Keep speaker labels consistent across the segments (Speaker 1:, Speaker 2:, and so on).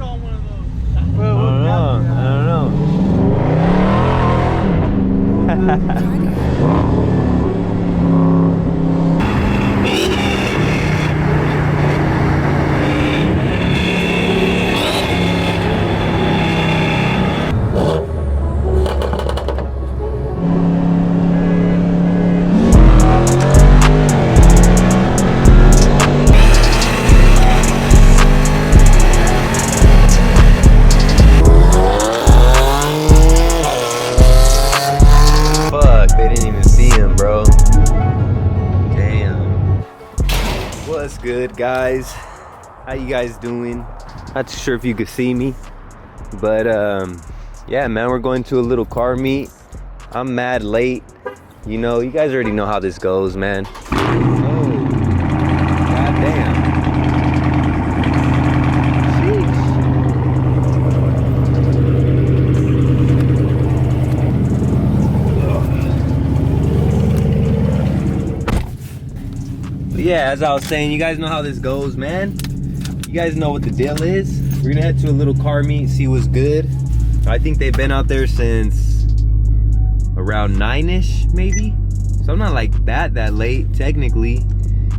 Speaker 1: retail on one of those?
Speaker 2: I don't know.
Speaker 3: What's good, guys? How you guys doing? Not too sure if you could see me, but yeah, man, we're going to a little car meet. I'm mad late. You know, you guys already know how this goes, man. Oh, goddamn. Yeah, as I was saying, you guys know how this goes, man. You guys know what the deal is. We're gonna head to a little car meet, see what's good. I think they've been out there since around 9-ish, maybe. So I'm not like that late, technically.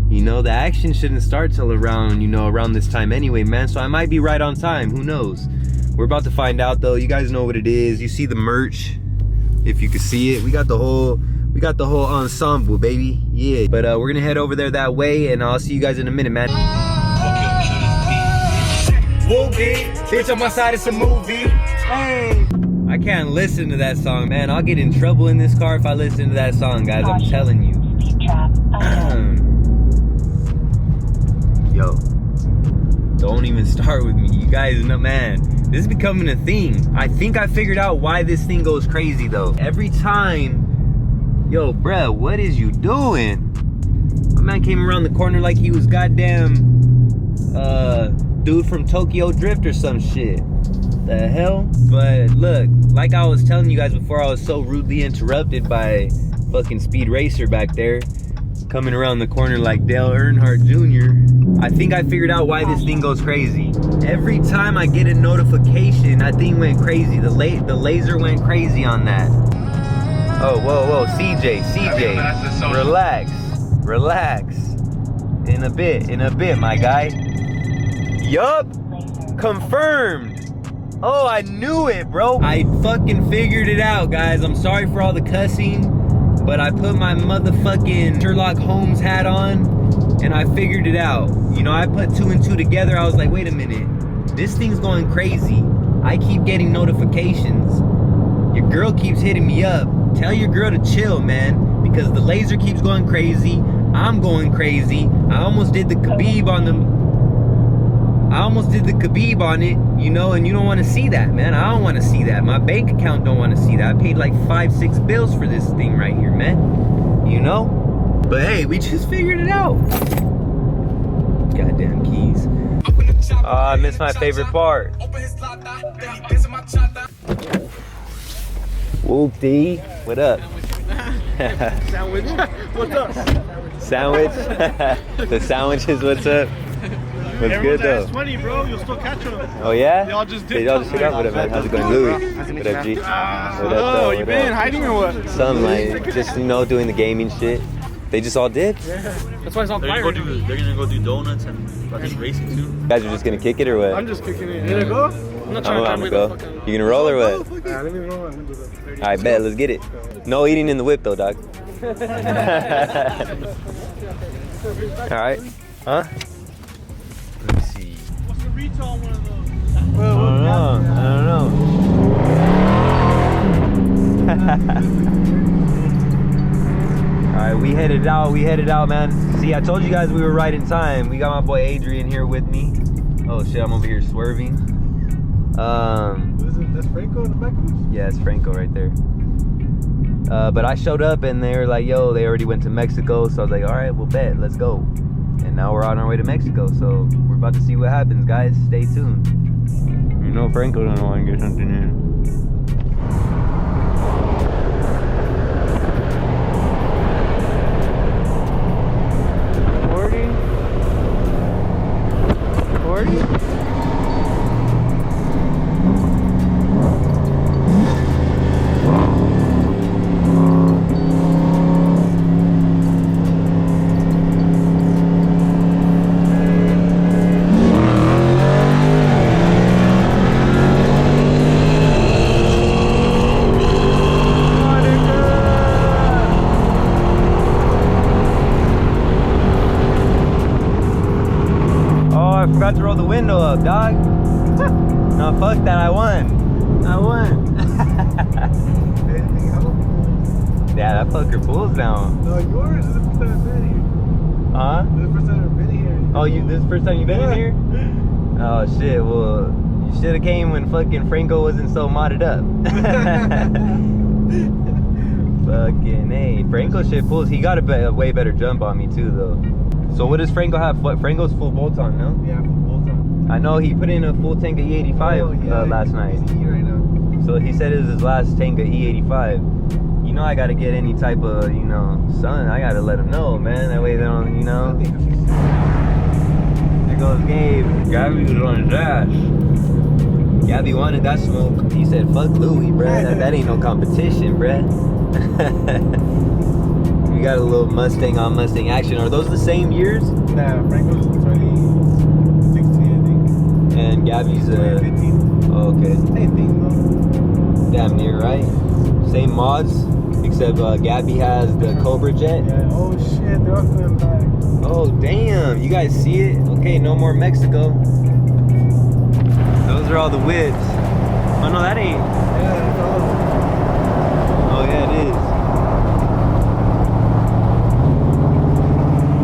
Speaker 3: You know, the action shouldn't start till around, you know, around this time anyway, man. So I might be right on time, who knows? We're about to find out though. You guys know what it is. You see the merch, if you can see it. We got the whole ensemble, baby. Yeah, but we're gonna head over there that way, and I'll see you guys in a minute, man. Bitch, on my side, it's a movie. Hey. I can't listen to that song, man. I'll get in trouble in this car if I listen to that song, guys. I'm telling you. Yo, don't even start with me. You guys know, man. This is becoming a thing. I think I figured out why this thing goes crazy, though. Every time. Yo, bruh, what is you doing? My man came around the corner like he was goddamn dude from Tokyo Drift or some shit. The hell? But look, like I was telling you guys before, I was so rudely interrupted by fucking Speed Racer back there, coming around the corner like Dale Earnhardt Jr. I think I figured out why this thing goes crazy. Every time I get a notification, that thing went crazy. The laser went crazy on that. Oh, whoa, CJ, relax. In a bit, my guy. Yup, confirmed. Oh, I knew it, bro. I fucking figured it out, guys. I'm sorry for all the cussing, but I put my motherfucking Sherlock Holmes hat on, and I figured it out. You know, I put 2 and 2 together. I was like, wait a minute, this thing's going crazy. I keep getting notifications. Your girl keeps hitting me up. Tell your girl to chill, man, because the laser keeps going crazy. I'm going crazy. I almost did the Khabib on it, you know, and you don't want to see that, man. I don't want to see that. My bank account don't want to see that. I paid like 5-6 bills for this thing right here, man. You know? But hey, we just figured it out. Goddamn keys. Oh, I missed my favorite part. Whoop-dee, what up?
Speaker 1: Sandwich, what's up?
Speaker 3: Sandwich? The sandwiches, what's up? What's good though?
Speaker 1: 20, bro. You'll still catch them.
Speaker 3: Oh yeah?
Speaker 1: They all just
Speaker 3: hit up. What up, man? How's it going, Louie? What up, G?
Speaker 1: Oh, you been hiding or what?
Speaker 3: Some like just, you know, doing the gaming shit. They just all did?
Speaker 1: Yeah. That's why it's on fire.
Speaker 4: They're gonna go do donuts and fucking racing too.
Speaker 3: You guys are just gonna kick it or what?
Speaker 1: I'm just kicking it. You gonna go? I'm not trying to
Speaker 3: go. You gonna roll or what?
Speaker 1: Yeah, let me roll.
Speaker 3: Alright, bet. Let's get it. No eating in the whip though, dog. Alright. Huh? Let me see.
Speaker 1: What's the retail on one of those?
Speaker 3: I don't know. Alright, we headed out, man. See, I told you guys we were right in time. We got my boy Adrian here with me. Oh shit, I'm over here swerving.
Speaker 1: That's Franco in the back of us?
Speaker 3: Yeah, it's Franco right there. But I showed up and they were like, yo, they already went to Mexico. So I was like, all right, well, bet, let's go. And now we're on our way to Mexico. So we're about to see what happens, guys. Stay tuned. You know Franco don't want to get something in. roll the window up, dog. No, fuck that. I won.
Speaker 1: Anything else?
Speaker 3: Yeah, that fucker pulls down.
Speaker 1: No, yours is the first time I've been here.
Speaker 3: Huh?
Speaker 1: This is the first time I've been here.
Speaker 3: Oh, this is the first time you've been in here? Oh shit. Well, you should have came when fucking Franco wasn't so modded up. Fucking hey, Franco shit pulls. He got a way better jump on me too, though. So what does Franco have? What, Franco's full bolt on, no?
Speaker 1: Yeah, full bolt on.
Speaker 3: I know he put in a full tank of E85 last night.
Speaker 1: He's E right now.
Speaker 3: So he said it was his last tank of E85. You know I gotta get any type of, you know, sun. I gotta let him know, man. That way they don't, you know. There goes Gabe. Gabby was on his ass. Gabby wanted that smoke. He said, fuck Louie, bruh. That ain't no competition, bruh. We got a little Mustang on Mustang action. Are those the same years?
Speaker 1: Nah, Franco's 2016, I think.
Speaker 3: And Gabby's
Speaker 1: 2015.
Speaker 3: oh, okay.
Speaker 1: Same thing, though.
Speaker 3: Damn near, right? Same mods, except Gabby has the Cobra jet.
Speaker 1: Yeah. Oh shit, they're all coming back.
Speaker 3: Oh damn, you guys see it? Okay, no more Mexico. Those are all the whips. Oh no, that ain't.
Speaker 1: Yeah, that's all.
Speaker 3: Oh yeah, it is.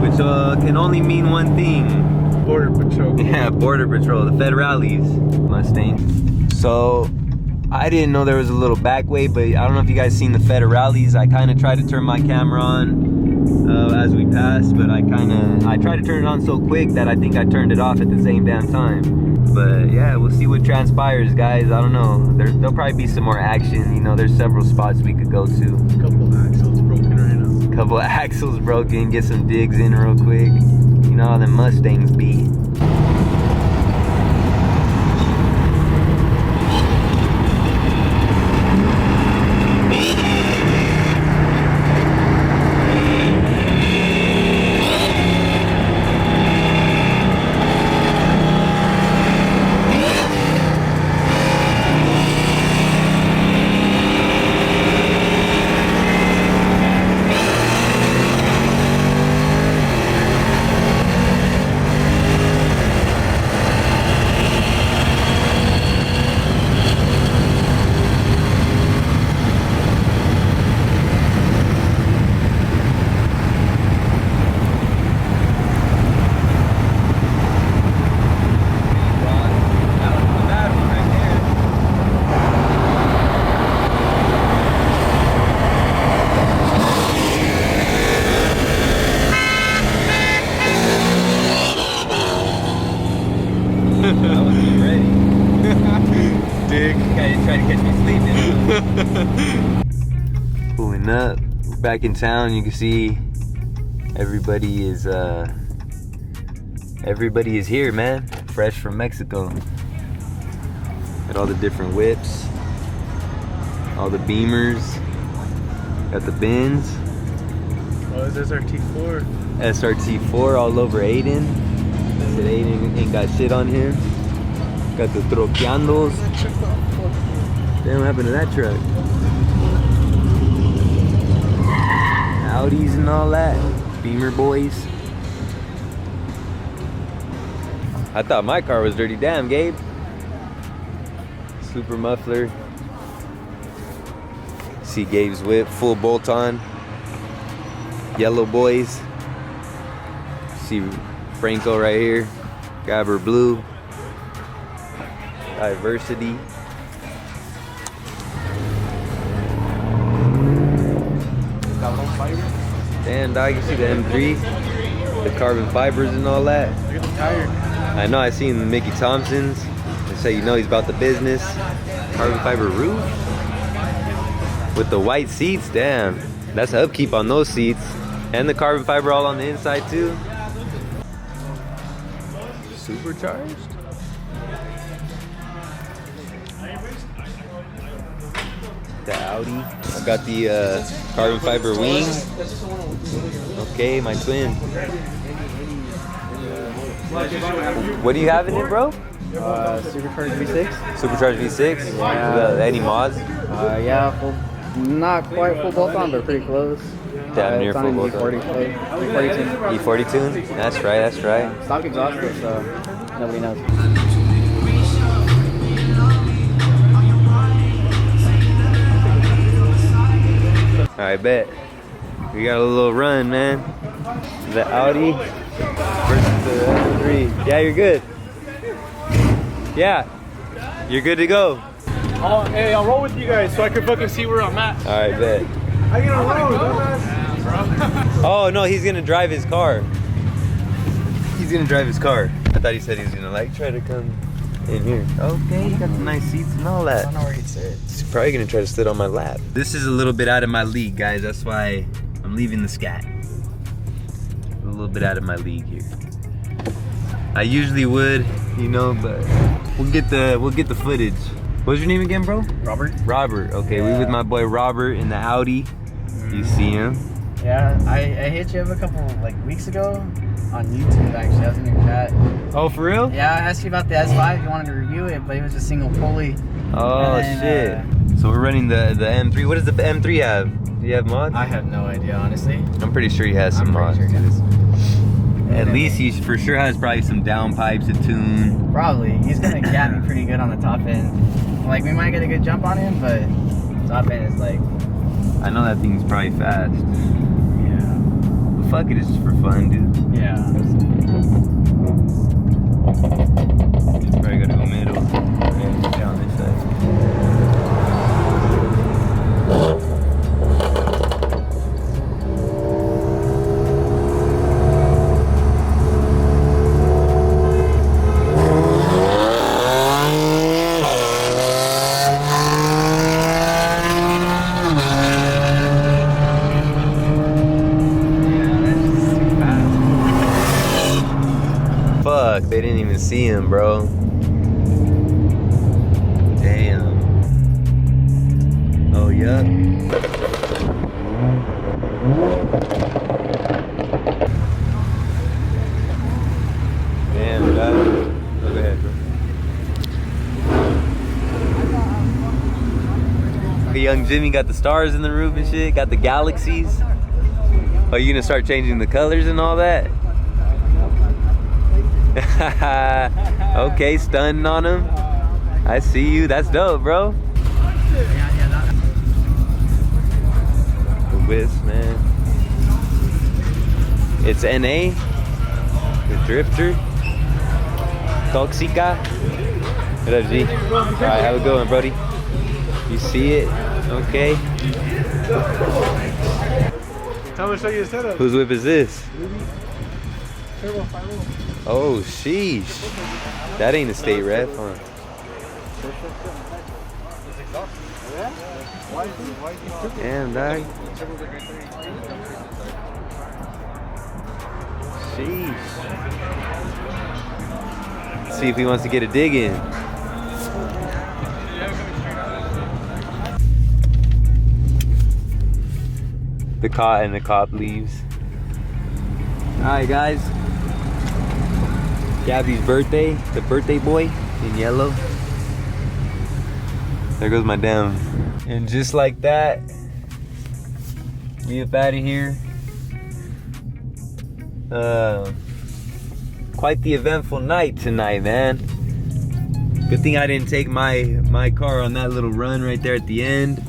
Speaker 3: Which can only mean one thing.
Speaker 1: Border Patrol.
Speaker 3: Yeah, Border Patrol, the Federales Mustang. So I didn't know there was a little back way, but I don't know if you guys seen the Federales. I kind of tried to turn my camera on as we passed, but I tried to turn it on so quick that I think I turned it off at the same damn time. But yeah, we'll see what transpires, guys. I don't know. There'll probably be some more action. You know, there's several spots we could go to.
Speaker 1: Couple axles broken right now.
Speaker 3: Couple axles broken. Get some digs in real quick. You know how the Mustangs be. Pulling up, we're back in town. You can see everybody is here, man. Fresh from Mexico. Got all the different whips, all the Beamers, got the Benz.
Speaker 1: Oh, it's SRT4.
Speaker 3: SRT4 all over Aiden. Said Aiden ain't got shit on him. Got the Troqueandos. Damn, what happened to that truck? Audis and all that. Beamer boys. I thought my car was dirty. Damn, Gabe. Super muffler. See Gabe's whip, full bolt on. Yellow boys. See Franco right here. Gabber blue. Diversity. Damn, dog, you see the M3, the carbon fibers and all that.
Speaker 1: Look at the tire.
Speaker 3: I know, I seen the Mickey Thompsons. They say you know he's about the business. Carbon fiber roof with the white seats. Damn, that's the upkeep on those seats, and the carbon fiber all on the inside too. Supercharged. The Audi. I got the carbon fiber wing. Okay, my twin. What do you have in it, bro?
Speaker 2: Supercharged V6.
Speaker 3: Supercharged V6?
Speaker 2: Yeah.
Speaker 3: Any mods?
Speaker 2: Yeah, not quite full bolt on, but pretty close.
Speaker 3: Damn near
Speaker 2: it's
Speaker 3: full
Speaker 2: on
Speaker 3: bolt on.
Speaker 2: E40 tune.
Speaker 3: E40 tune? That's right, that's right.
Speaker 2: Stock exhaust, so Nobody knows.
Speaker 3: Alright, bet. We got a little run, man. The Audi versus the M3. Yeah, you're good. Yeah. You're good to go.
Speaker 1: Oh, hey, I'll roll with you guys so I can fucking see where I'm at.
Speaker 3: Alright, bet.
Speaker 1: I get a roll, dumbass.
Speaker 3: Oh, no, he's gonna drive his car. He's gonna drive his car. I thought he said he was gonna like try to come in here. Okay, you got the nice seats and all that.
Speaker 2: I don't know where he'd sit.
Speaker 3: He's probably gonna try to sit on my lap. This is a little bit out of my league, guys. That's why I'm leaving the Scat. A little bit out of my league here. I usually would, you know, but we'll get the footage. What's your name again, bro?
Speaker 2: Robert.
Speaker 3: Robert. Okay, we with my boy Robert in the Audi. You see him?
Speaker 2: Yeah, I hit you up a couple like weeks ago on YouTube. Actually, I was in your chat.
Speaker 3: Oh, for real?
Speaker 2: Yeah, I asked you about the S5. You wanted to review it, but it was a single pulley.
Speaker 3: Oh,
Speaker 2: then,
Speaker 3: shit. So we're running the M3. What does the M3 have? Do you have mods?
Speaker 2: I have no idea, honestly.
Speaker 3: I'm pretty sure he has some mods.
Speaker 2: Sure he does.
Speaker 3: At least he for sure has probably some downpipes to tune.
Speaker 2: Probably. He's gonna gap me pretty good on the top end. Like, we might get a good jump on him, but top end is like...
Speaker 3: I know that thing's probably fast.
Speaker 2: Yeah.
Speaker 3: But fuck it, it's just for fun, dude.
Speaker 2: Yeah.
Speaker 3: It's probably gonna go middle. Yeah, down this side. Fuck, they didn't even see him, bro. Damn. Oh, yeah. Damn, guys. Go ahead, bro. The young Jimmy got the stars in the roof and shit, got the galaxies. Are you gonna start changing the colors and all that? Okay, stunning on him. I see you. That's dope, bro. The Wisp, man. It's NA. The Drifter. Toxica. What up, G? Alright, have a good one, brody. You see it? Okay.
Speaker 1: Time to show you the setup.
Speaker 3: Whose whip is this?
Speaker 1: Turbo 5.0.
Speaker 3: Oh, sheesh. That ain't a state rep, huh? Damn, dog. Sheesh. Let's see if he wants to get a dig in. The cop leaves. Alright, guys. Gabby's birthday, the birthday boy in yellow. There goes my damn. And just like that, we up out of here. Quite the eventful night tonight, man. Good thing I didn't take my car on that little run right there at the end.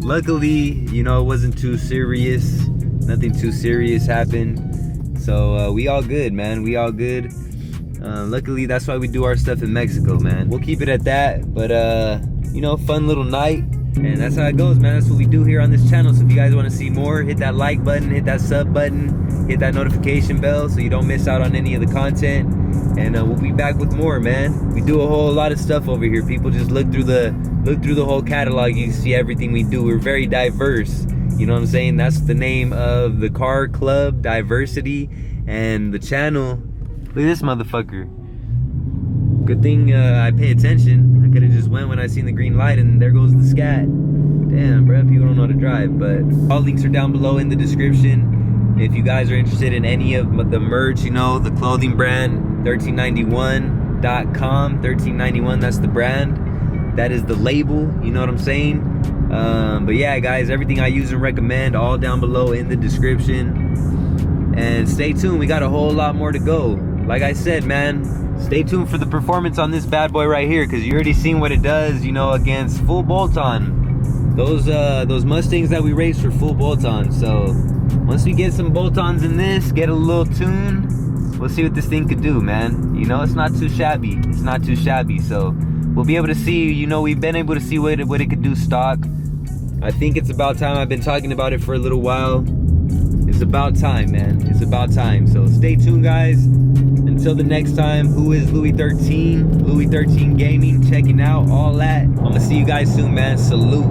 Speaker 3: Luckily, you know, it wasn't too serious. Nothing too serious happened. So we all good, man. We all good. Luckily, that's why we do our stuff in Mexico, man. We'll keep it at that. But you know, fun little night. And that's how it goes, man. That's what we do here on this channel. So if you guys want to see more, hit that like button, hit that sub button, hit that notification bell so you don't miss out on any of the content. And we'll be back with more, man. We do a whole lot of stuff over here. People just look through the whole catalog. You see everything we do. We're very diverse. You know what I'm saying? That's the name of the car club, diversity, and the channel. Look at this motherfucker. Good thing I pay attention. I could have just went when I seen the green light and there goes the Scat. Damn, bro, people don't know how to drive. But all links are down below in the description. If you guys are interested in any of the merch, you know, the clothing brand, 1391.com. 1391, that's the brand. That is the label, you know what I'm saying? But yeah, guys, everything I use and recommend, all down below in the description. And stay tuned, we got a whole lot more to go. Like I said, man, stay tuned for the performance on this bad boy right here, because you already seen what it does, you know, against full bolt-on. Those Mustangs that we raced were full bolt-on. So once we get some bolt-ons in this, get a little tune, we'll see what this thing could do, man. You know, it's not too shabby. It's not too shabby. So we'll be able to see, you know, we've been able to see what it could do stock. I think it's about time. I've been talking about it for a little while. It's about time, man. It's about time. So stay tuned, guys. Until the next time, who is LouieXIII? LouieXIII Gaming, checking out all that. I'm gonna see you guys soon, man. Salute.